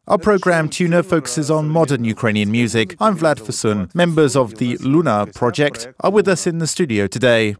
Our program Tuna focuses on modern Ukrainian music. I'm Vlad Fasun. Members of the LVNA project are with us in the studio today.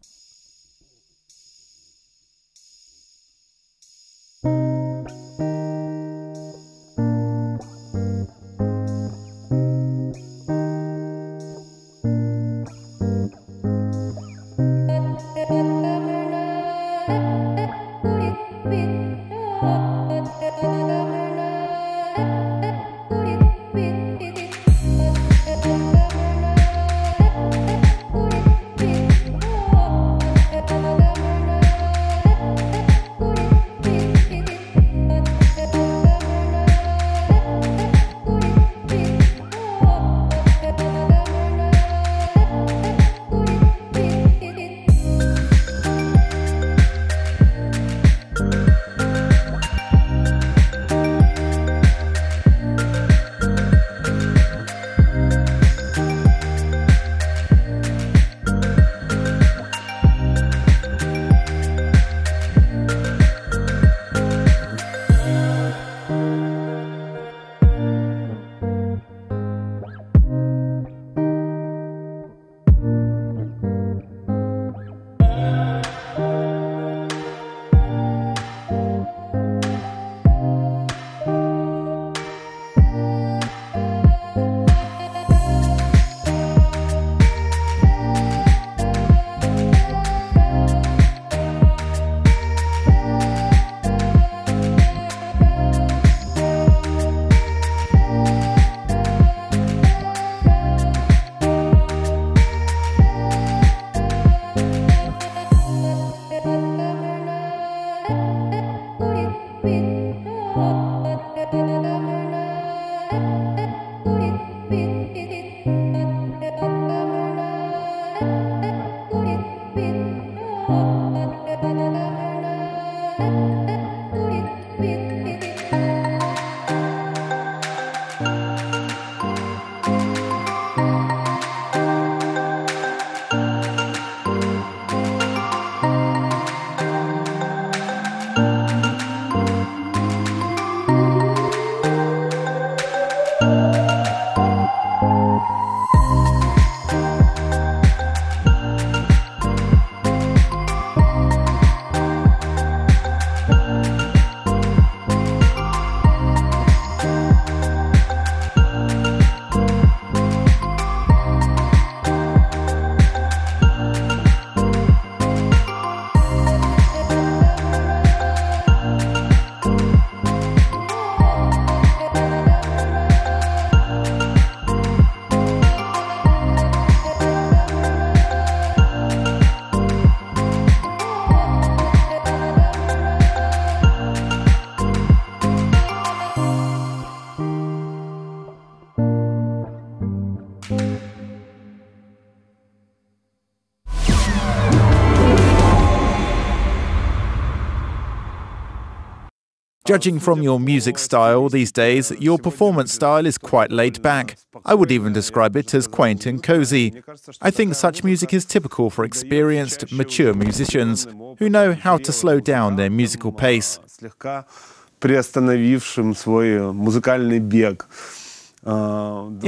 Judging from your music style these days, your performance style is quite laid back. I would even describe it as quaint and cozy. I think such music is typical for experienced, mature musicians who know how to slow down their musical pace. In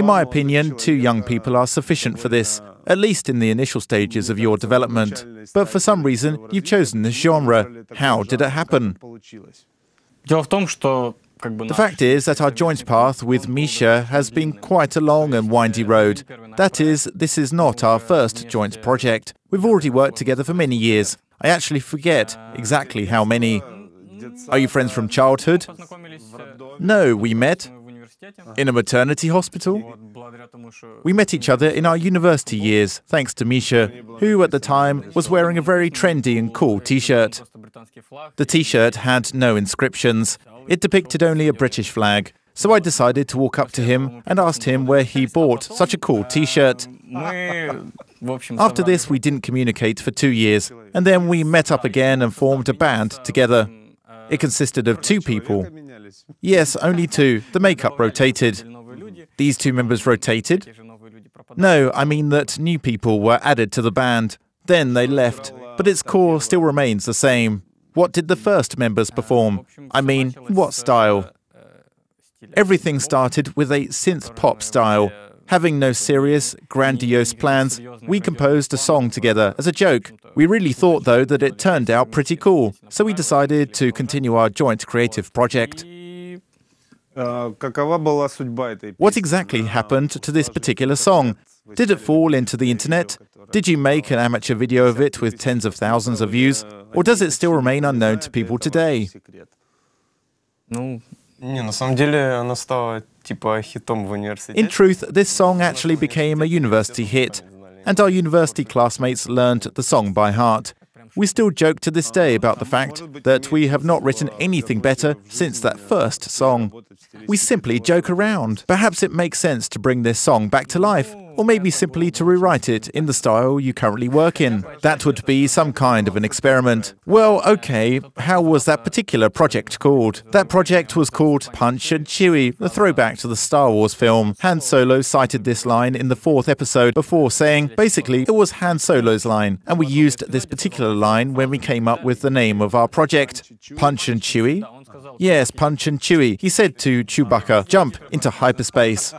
my opinion, two young people are sufficient for this, at least in the initial stages of your development. But for some reason, you've chosen this genre. How did it happen? The fact is that our joint path with Misha has been quite a long and windy road. That is, this is not our first joint project. We've already worked together for many years. I actually forget exactly how many. Are you friends from childhood? No, we met in a maternity hospital. We met each other in our university years, thanks to Misha, who at the time was wearing a very trendy and cool t-shirt. The t-shirt had no inscriptions. It depicted only a British flag. So I decided to walk up to him and asked him where he bought such a cool t-shirt. After this, we didn't communicate for 2 years, and then we met up again and formed a band together. It consisted of 2 people. Yes, only 2. The makeup rotated. These 2 members rotated? No, I mean that new people were added to the band. Then they left, but its core still remains the same. What did the first members perform? I mean, what style? Everything started with a synth-pop style. Having no serious, grandiose plans, we composed a song together as a joke. We really thought, though, that it turned out pretty cool, so we decided to continue our joint creative project. What exactly happened to this particular song? Did it fall into the internet? Did you make an amateur video of it with tens of thousands of views? Or does it still remain unknown to people today? In truth, this song actually became a university hit, and our university classmates learned the song by heart. We still joke to this day about the fact that we have not written anything better since that first song. We simply joke around. Perhaps it makes sense to bring this song back to life, or maybe simply to rewrite it in the style you currently work in. That would be some kind of an experiment. Well, okay, how was that particular project called? That project was called Punch and Chewie, a throwback to the Star Wars film. Han Solo cited this line in the 4th episode before saying, basically, it was Han Solo's line, and we used this particular line when we came up with the name of our project. Punch and Chewie? Yes, Punch and Chewie. He said to Chewbacca, jump into hyperspace.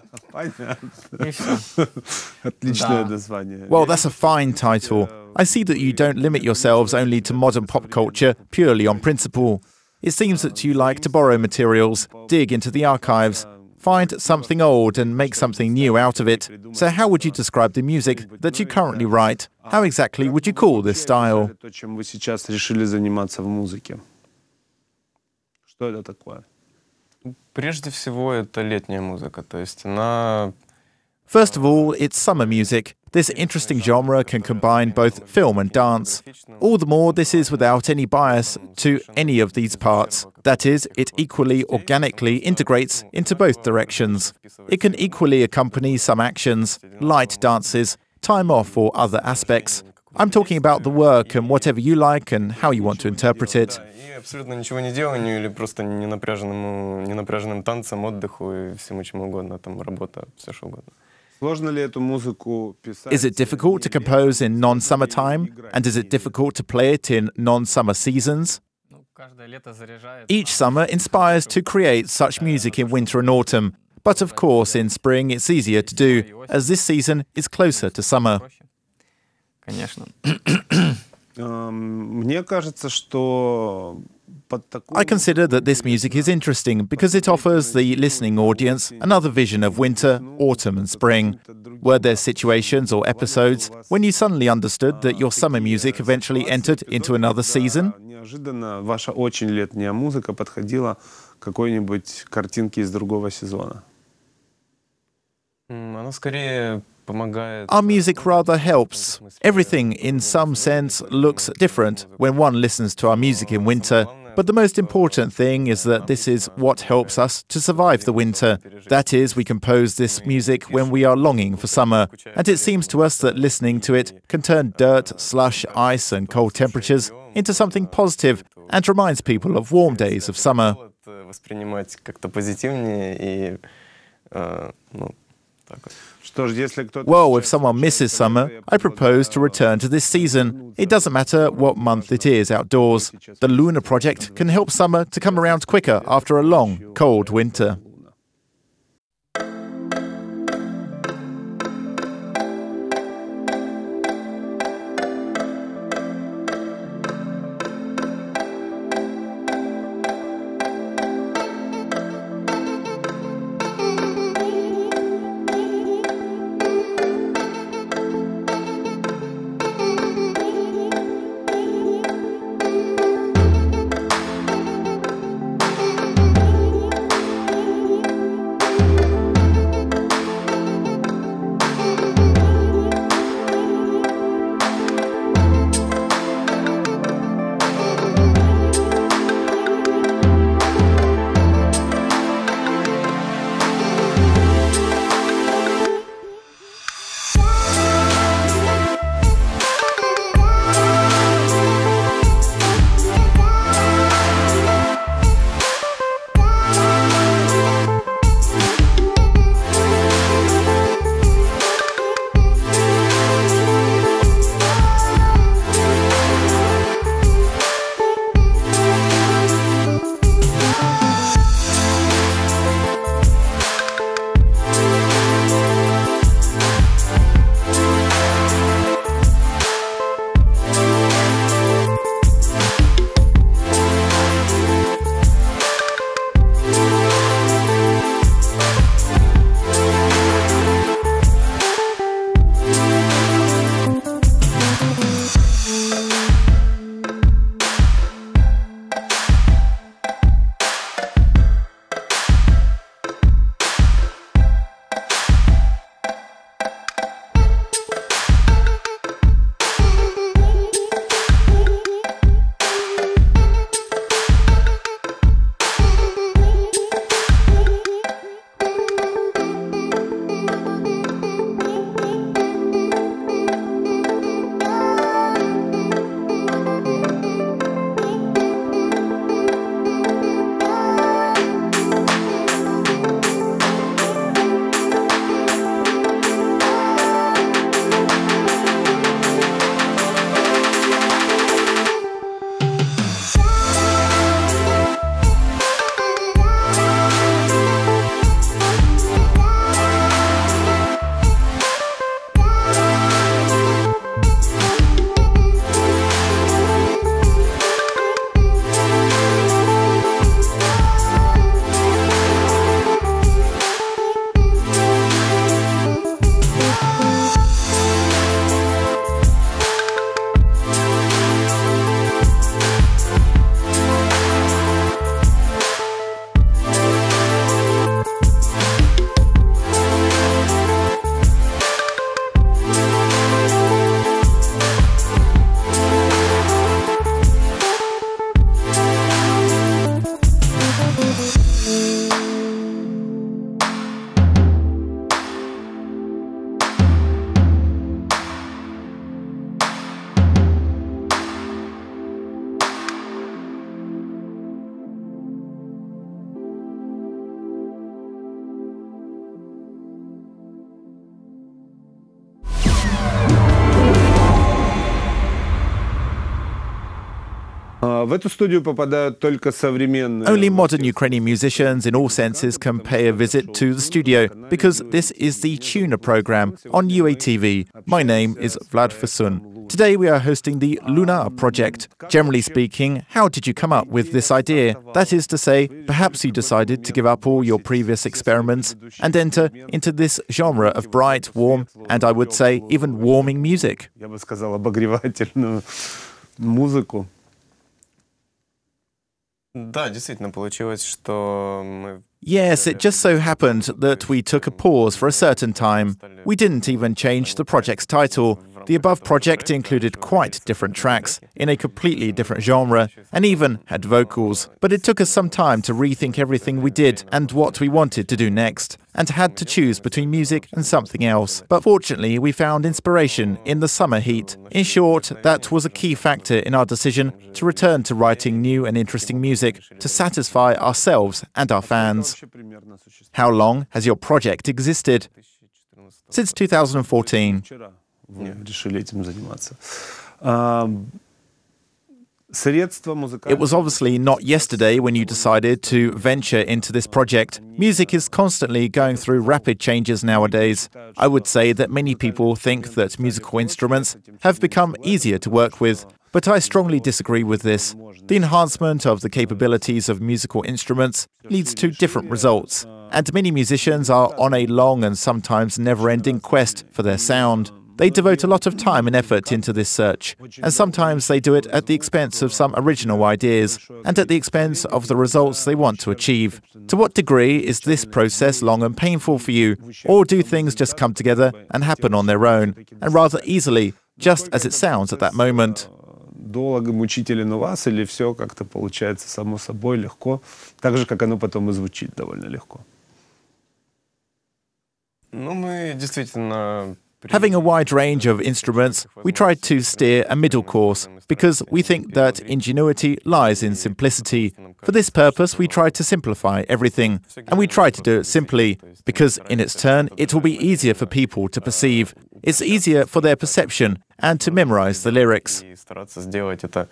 Well, that's a fine title. I see that you don't limit yourselves only to modern pop culture purely on principle. It seems that you like to borrow materials, dig into the archives, find something old and make something new out of it. So how would you describe the music that you currently write? How exactly would you call this style? First of all, it's summer music. This interesting genre can combine both film and dance. All the more this is without any bias to any of these parts. That is, it equally organically integrates into both directions. It can equally accompany some actions, light dances, time off or other aspects. I'm talking about the work and whatever you like and how you want to interpret it. Абсолютно ничего не деланию или просто ненапряженным танцам, отдыху и всему чему угодно, там работа, все что угодно. Is it difficult to compose in non-summer time? And is it difficult to play it in non-summer seasons? Each summer inspires to create such music in winter and autumn. But of course, in spring it's easier to do, as this season is closer to summer. I consider that this music is interesting because it offers the listening audience another vision of winter, autumn and spring. Were there situations or episodes when you suddenly understood that your summer music eventually entered into another season? Our music rather helps. Everything, in some sense, looks different when one listens to our music in winter. But the most important thing is that this is what helps us to survive the winter. That is, we compose this music when we are longing for summer. And it seems to us that listening to it can turn dirt, slush, ice and cold temperatures into something positive and reminds people of warm days of summer. Well, if someone misses summer, I propose to return to this season. It doesn't matter what month it is outdoors. The Lunar Project can help summer to come around quicker after a long, cold winter. В эту студию попадают только современные. Only modern Ukrainian musicians in all senses can pay a visit to the studio, because this is the Tuner program on UATV. My name is Vlad Fasun. Today we are hosting the LVNA project. Generally speaking, how did you come up with this idea? That is to say, perhaps you decided to give up all your previous experiments and enter into this genre of bright, warm, and I would say even warming music. Я бы сказал, обогревательную музыку. Да, действительно получилось, что мы... Yes, it just so happened that we took a pause for a certain time. We didn't even change the project's title. The above project included quite different tracks, in a completely different genre, and even had vocals. But it took us some time to rethink everything we did and what we wanted to do next, and had to choose between music and something else. But fortunately, we found inspiration in the summer heat. In short, that was a key factor in our decision to return to writing new and interesting music to satisfy ourselves and our fans. How long has your project existed? Since 2014. Решили этим заниматься. It was obviously not yesterday when you decided to venture into this project. Music is constantly going through rapid changes nowadays. I would say that many people think that musical instruments have become easier to work with, but I strongly disagree with this. The enhancement of the capabilities of musical instruments leads to different results, and many musicians are on a long and sometimes never-ending quest for their sound. They devote a lot of time and effort into this search, and sometimes they do it at the expense of some original ideas and at the expense of the results they want to achieve. To what degree is this process long and painful for you, or do things just come together and happen on their own, and rather easily, just as it sounds at that moment? Долго мучителен у вас, или все как-то получается само собой легко, так же, как оно потом и звучит довольно легко? Ну, мы действительно... Having a wide range of instruments, we tried to steer a middle course, because we think that ingenuity lies in simplicity. For this purpose, we tried to simplify everything, and we tried to do it simply, because in its turn, it will be easier for people to perceive. It's easier for their perception and to memorize the lyrics. Стараться сделать это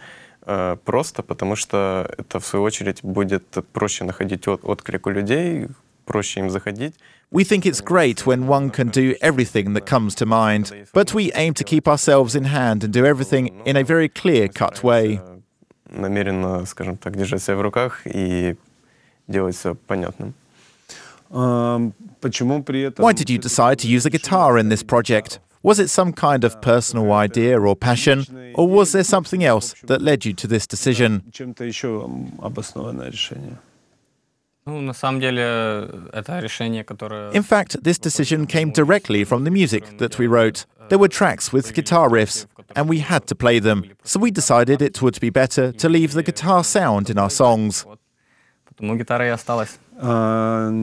просто, потому что это, в свою очередь, будет проще находить отклик у людей, проще им заходить. We think it's great when one can do everything that comes to mind, but we aim to keep ourselves in hand and do everything in a very clear-cut way. Намеренно, скажем так, держать себя в руках и делать все понятным. Почему при этом... Why did you decide to use a guitar in this project? Was it some kind of personal idea or passion, or was there something else that led you to this decision? Чем-то еще обоснованное решение? In fact, this decision came directly from the music that we wrote. There were tracks with guitar riffs, and we had to play them, so we decided it would be better to leave the guitar sound in our songs.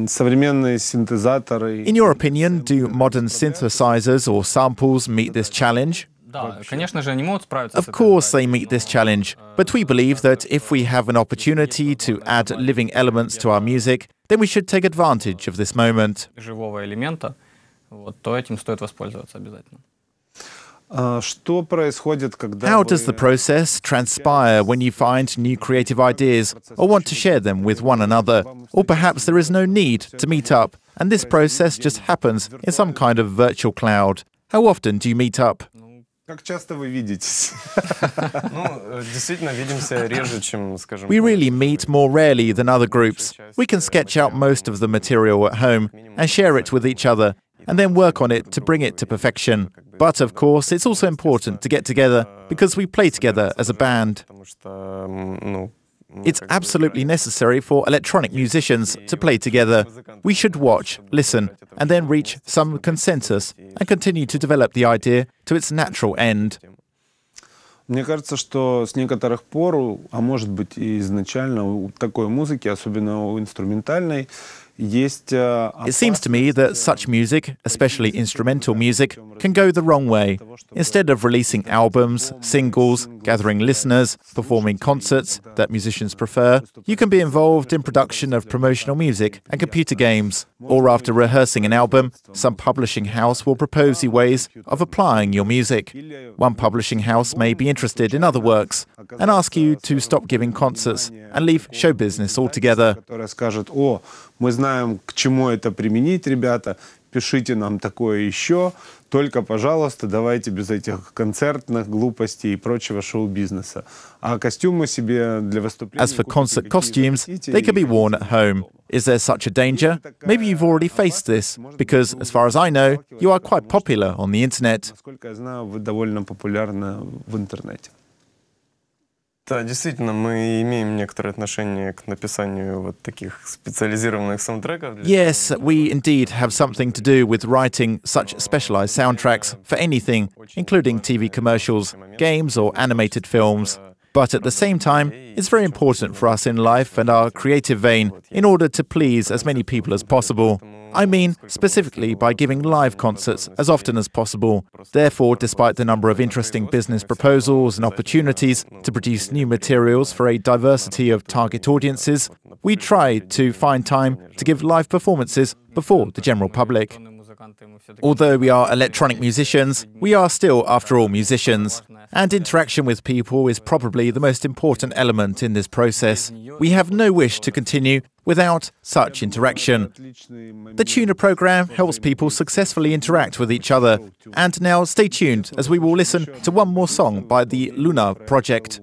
Современные синтезаторы... In your opinion, do modern synthesizers or samples meet this challenge? Of course they meet this challenge, but we believe that if we have an opportunity to add living elements to our music, then we should take advantage of this moment. How does the process transpire when you find new creative ideas or want to share them with one another? Or perhaps there is no need to meet up, and this process just happens in some kind of virtual cloud. How often do you meet up? Как часто вы видитесь? Действительно, видимся реже, чем, скажем... We really meet more rarely than other groups. We can sketch out most of the material at home and share it with each other, and then work on it to bring it to perfection. But of course, it's also important to get together because we play together as a band. It's absolutely necessary for electronic musicians to play together. We should watch, listen, and then reach some consensus and continue to develop the idea to its natural end. Мне кажется, что с некоторых пор, а может быть и изначально, у такой музыки, особенно у инструментальной, It seems to me that such music, especially instrumental music, can go the wrong way. Instead of releasing albums, singles, gathering listeners, performing concerts that musicians prefer, you can be involved in production of promotional music and computer games. Or after rehearsing an album, some publishing house will propose you ways of applying your music. One publishing house may be interested in other works and ask you to stop giving concerts and leave show business altogether. Которая скажет: о, мы знаем, к чему это применить, ребята, пишите нам такое еще, только, пожалуйста, давайте без этих концертных глупостей и прочего шоу-бизнеса. А костюмы себе для выступления... As for concert costumes, they can be worn at home. Is there such a danger? Maybe you've already faced this, because, as far as I know, you are quite popular on the internet. Насколько я знаю, вы довольно популярны в интернете. Да, действительно, мы имеем некоторое отношение к написанию вот таких специализированных саундтреков. Yes, we indeed have something to do with writing such specialized soundtracks for anything, including TV commercials, games or animated films. But at the same time, it's very important for us in life and our creative vein in order to please as many people as possible. I mean, specifically by giving live concerts as often as possible. Therefore, despite the number of interesting business proposals and opportunities to produce new materials for a diversity of target audiences, we try to find time to give live performances before the general public. Although we are electronic musicians, we are still, after all, musicians. And interaction with people is probably the most important element in this process. We have no wish to continue without such interaction. The Tuner program helps people successfully interact with each other. And now stay tuned as we will listen to one more song by the Luna project.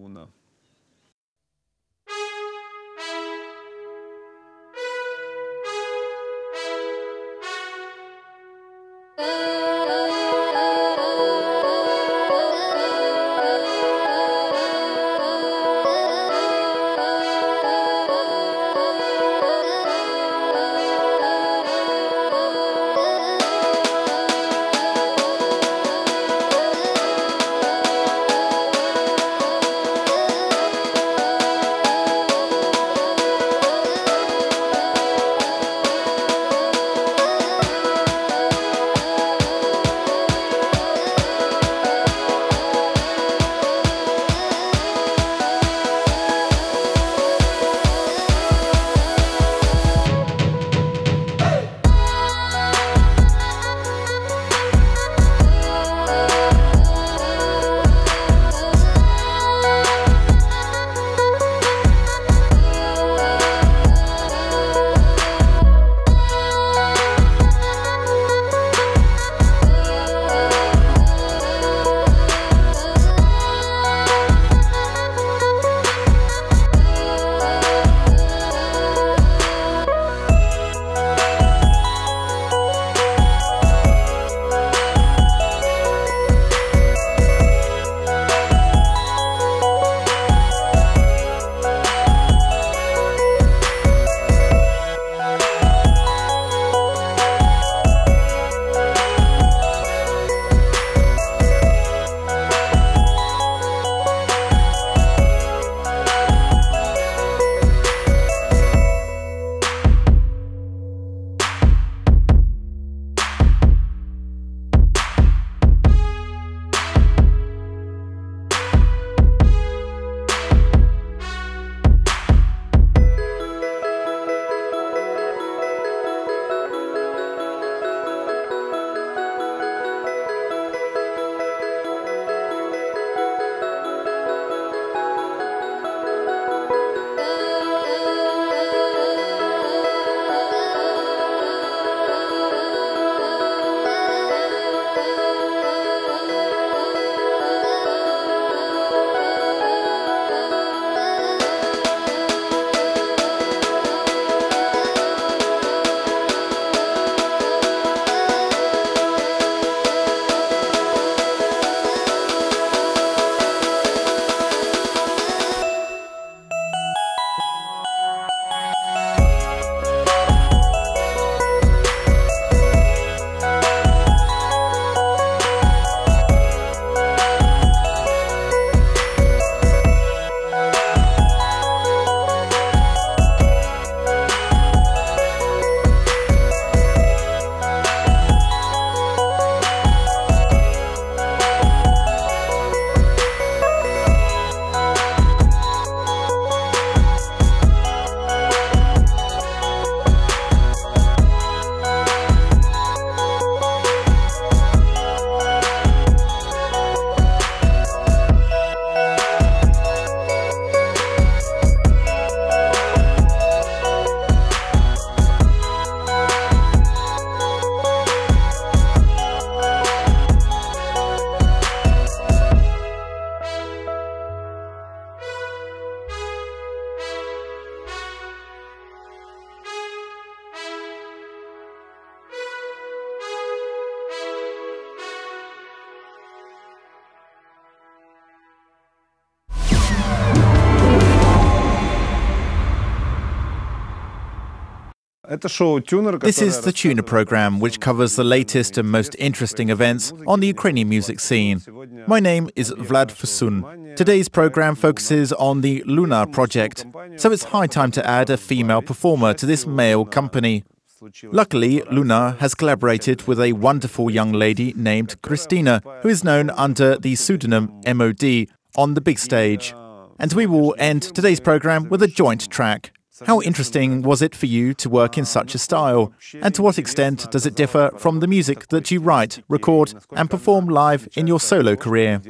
This is the Tuner program, which covers the latest and most interesting events on the Ukrainian music scene. My name is Vlad Fusun. Today's program focuses on the LVNA project, so it's high time to add a female performer to this male company. Luckily, LVNA has collaborated with a wonderful young lady named Christina, who is known under the pseudonym MOD on the big stage. And we will end today's program with a joint track. How interesting was it for you to work in such a style? And to what extent does it differ from the music that you write, record and perform live in your solo career?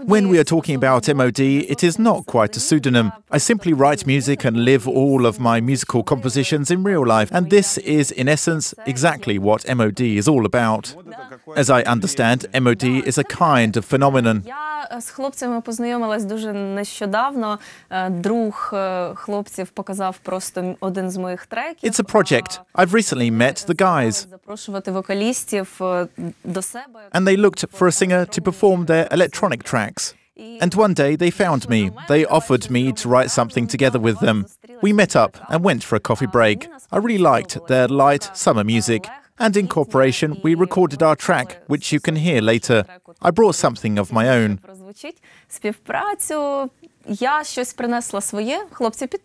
When we are talking about MOD, it is not quite a pseudonym. I simply write music and live all of my musical compositions in real life, and this is, in essence, exactly what MOD is all about. As I understand, MOD is a kind of phenomenon. З хлопцями познайомилась дуже нещодавно. Друг хлопців показав просто один з моїх треків. It's a project. I've recently met the guys. Запрошувати вокалістів до себе. And they looked for a singer to perform their electronic tracks. And one day they found me. They offered me to write something together with them. We met up and went for a coffee break. I really liked their light summer music. And in cooperation, we recorded our track, which you can hear later. I brought something of my own.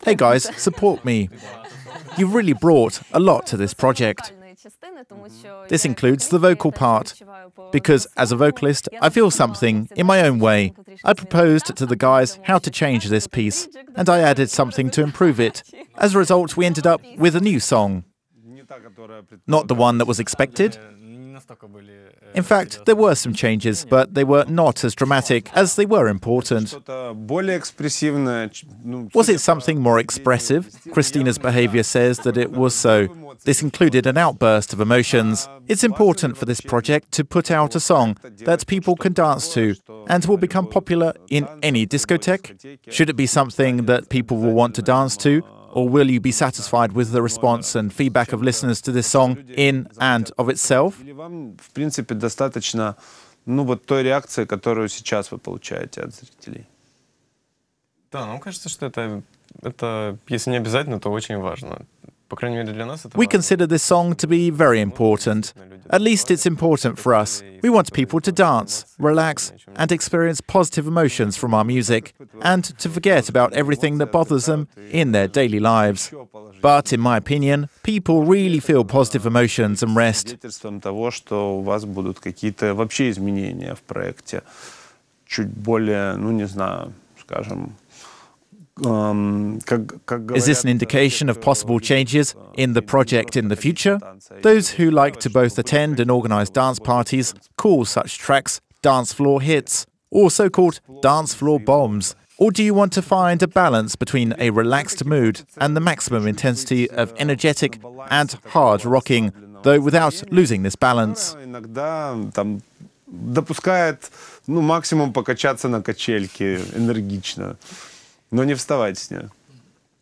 Hey guys, support me. You've really brought a lot to this project. This includes the vocal part, because as a vocalist, I feel something in my own way. I proposed to the guys how to change this piece, and I added something to improve it. As a result, we ended up with a new song. Not the one that was expected. In fact, there were some changes, but they were not as dramatic as they were important. Was it something more expressive? Christina's behavior says that it was so. This included an outburst of emotions. It's important for this project to put out a song that people can dance to and will become popular in any discotheque. Should it be something that people will want to dance to? Or will you be satisfied with the response and feedback of listeners to this song in and of itself? В принципе, достаточно, вот той реакции, которую сейчас вы получаете от зрителей. Да, нам кажется, что это, если не обязательно, то очень важно. We consider this song to be very important. At least it's important for us. We want people to dance, relax, and experience positive emotions from our music, and to forget about everything that bothers them in their daily lives. But in my opinion, people really feel positive emotions and rest. Свидетельством того, что у вас будут какие-то вообще изменения в проекте, чуть более, не знаю, скажем. Is this an indication of possible changes in the project in the future? Those who like to both attend and organize dance parties call such tracks dance floor hits, or so-called dance floor bombs. Or do you want to find a balance between a relaxed mood and the maximum intensity of energetic and hard rocking, though without losing this balance? Иногда допускает, максимум покачаться на качельке энергично. Но не вставать с нее.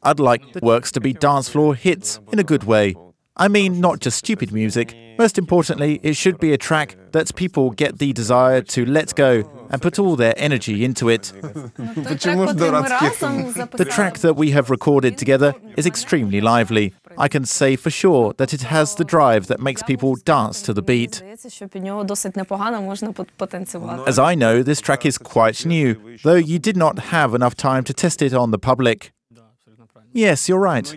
I'd like the works to be dance floor hits in a good way. I mean, not just stupid music. Most importantly, it should be a track that people get the desire to let go and put all their energy into it. The track that we have recorded together is extremely lively. I can say for sure that it has the drive that makes people dance to the beat. As I know, this track is quite new, though you did not have enough time to test it on the public. Yes, you're right.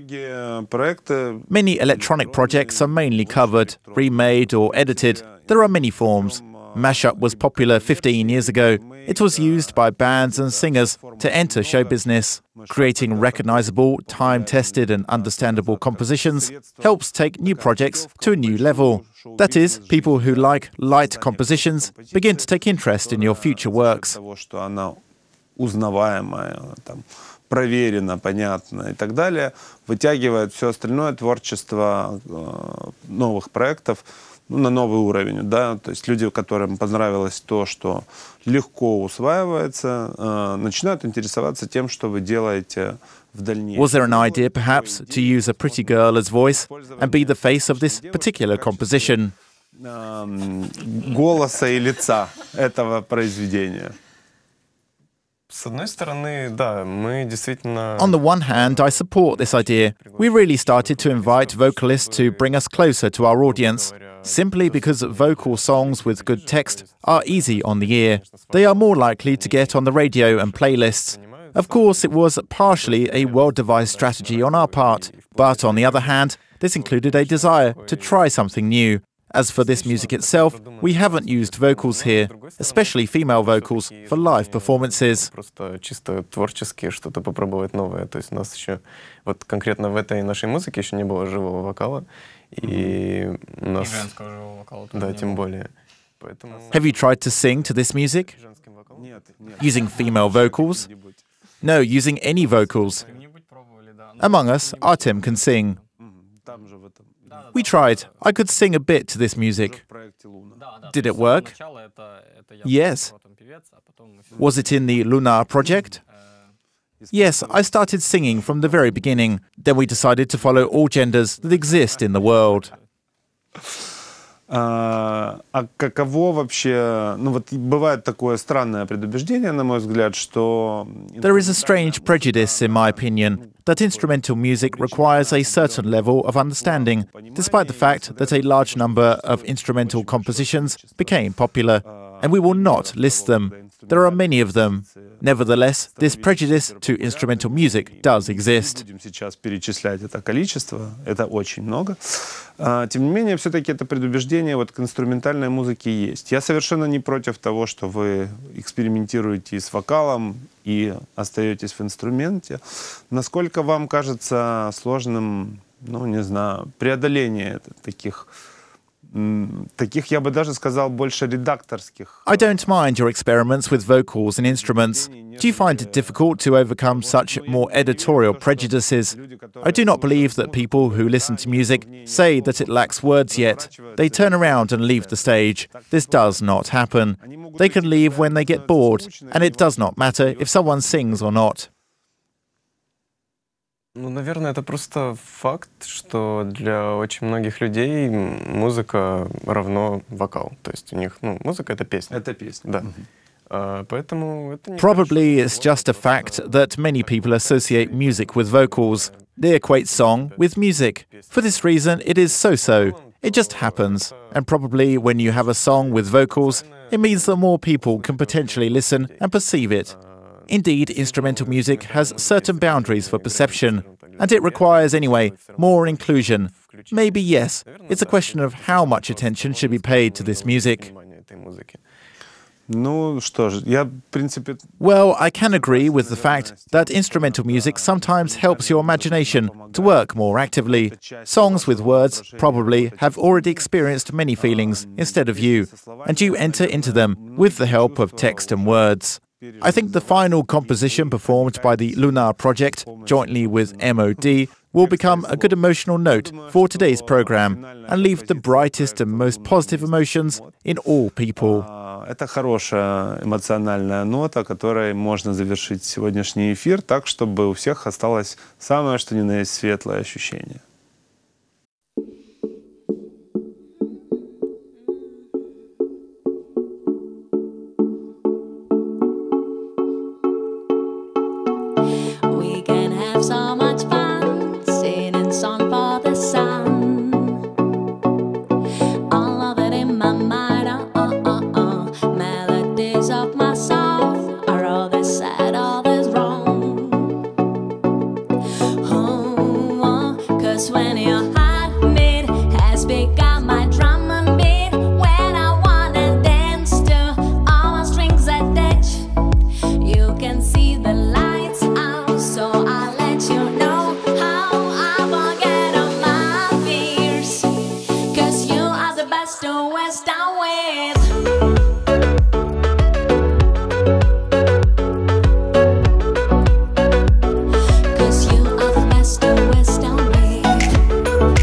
Many electronic projects are mainly covered, remade or edited. There are many forms. Mashup was popular 15 years ago. It was used by bands and singers to enter show business. Creating recognizable, time-tested and understandable compositions helps take new projects to a new level. That is, people who like light compositions begin to take interest in your future works. Проверено, понятно и так далее, вытягивает все остальное творчество новых проектов на новый уровень. Да? То есть люди, которым понравилось то, что легко усваивается, начинают интересоваться тем, что вы делаете в дальнейшем. Was there an idea, perhaps, to use a pretty girl as voice and be the face of this particular composition? Голоса и лица этого произведения. С одной стороны, да, мы действительно... On the one hand, I support this idea. We really started to invite vocalists to bring us closer to our audience, simply because vocal songs with good text are easy on the ear. They are more likely to get on the radio and playlists. Of course, it was partially a well-devised strategy on our part, but on the other hand, this included a desire to try something new. As for this music itself, we haven't used vocals here, especially female vocals, for live performances. Просто чисто творчески что-то попробовать новое. То есть у нас еще, вот конкретно в этой нашей музыке еще не было живого вокала. И у нас... И женского живого вокала тоже Да, не тем было. более. Поэтому... Have you tried to sing to this music? Нет, нет. Using female vocals? No, using any vocals. Как-нибудь пробовали, да. Among us, Artem can sing. Там же в этом We tried. I could sing a bit to this music. проекте Луна. Да, да, Did то it есть с самого work? начала это я Yes. был ротом певец, а потом мы всё- Was it in the Lunar project? Yes, I started singing from the very beginning. Then we decided to follow all genders that exist in the world. А каково вообще, ну вот бывает такое странное предубеждение, на мой взгляд, что... There is a strange prejudice, in my opinion, that instrumental music requires a certain level of understanding, despite the fact that a large number of instrumental compositions became popular, and we will not list them. There are many of them. Nevertheless, this prejudice to instrumental music does exist. Будем сейчас перечислять это количество, это очень много. Тем не менее, все-таки это предубеждение вот к инструментальной музыке есть. Я совершенно не против того, что вы экспериментируете с вокалом и остаетесь в инструменте. Насколько вам кажется сложным, ну, не знаю, преодоление таких, я бы даже сказал, больше редакторских? I don't mind your experiments with vocals and instruments. Do you find it difficult to overcome such more editorial prejudices? I do not believe that people who listen to music say that it lacks words yet. They turn around and leave the stage. This does not happen. They can leave when they get bored, and it does not matter if someone sings or not. Ну, наверное, это просто факт, что для очень многих людей музыка равно вокал. То есть у них, ну, музыка — это песня. Это песня. Да. Поэтому это не Probably it's just a fact that many people associate music with vocals. They equate song with music. For this reason, it is so-so. It just happens. And probably when you have a song with vocals, it means that more people can potentially listen and perceive it. Indeed, instrumental music has certain boundaries for perception, and it requires, anyway, more inclusion. Maybe yes, it's a question of how much attention should be paid to this music. Ну что ж, я, в принципе... Well, I can agree with the fact that instrumental music sometimes helps your imagination to work more actively. Songs with words probably have already experienced many feelings instead of you, and you enter into them with the help of text and words. I think the final composition performed by the Lunar Project, jointly with MOD, will become a good emotional note for today's program and leave the brightest and most positive emotions in all people. Это хорошая эмоциональная нота, которой можно завершить сегодняшний эфир так, чтобы у всех осталось самое, что ни на есть, светлое ощущение. We can have so much fun singing song for the sun. All of it in my mind, melodies of my soul are all this sad, all this wrong. 'Cause when your heartbeat has become my drum and beat, when I wanna dance to all my strings attached, you can see the lights out, so I'll let you know how I forget all my fears. 'Cause you are the best to waste time with. 'Cause you are the best to waste time with.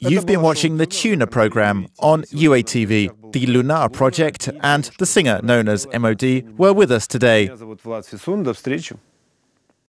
You've been watching the Tuna programme on UATV. The Lunar Project and the singer known as MOD were with us today. Меня зовут Влад Фисун. До встречи.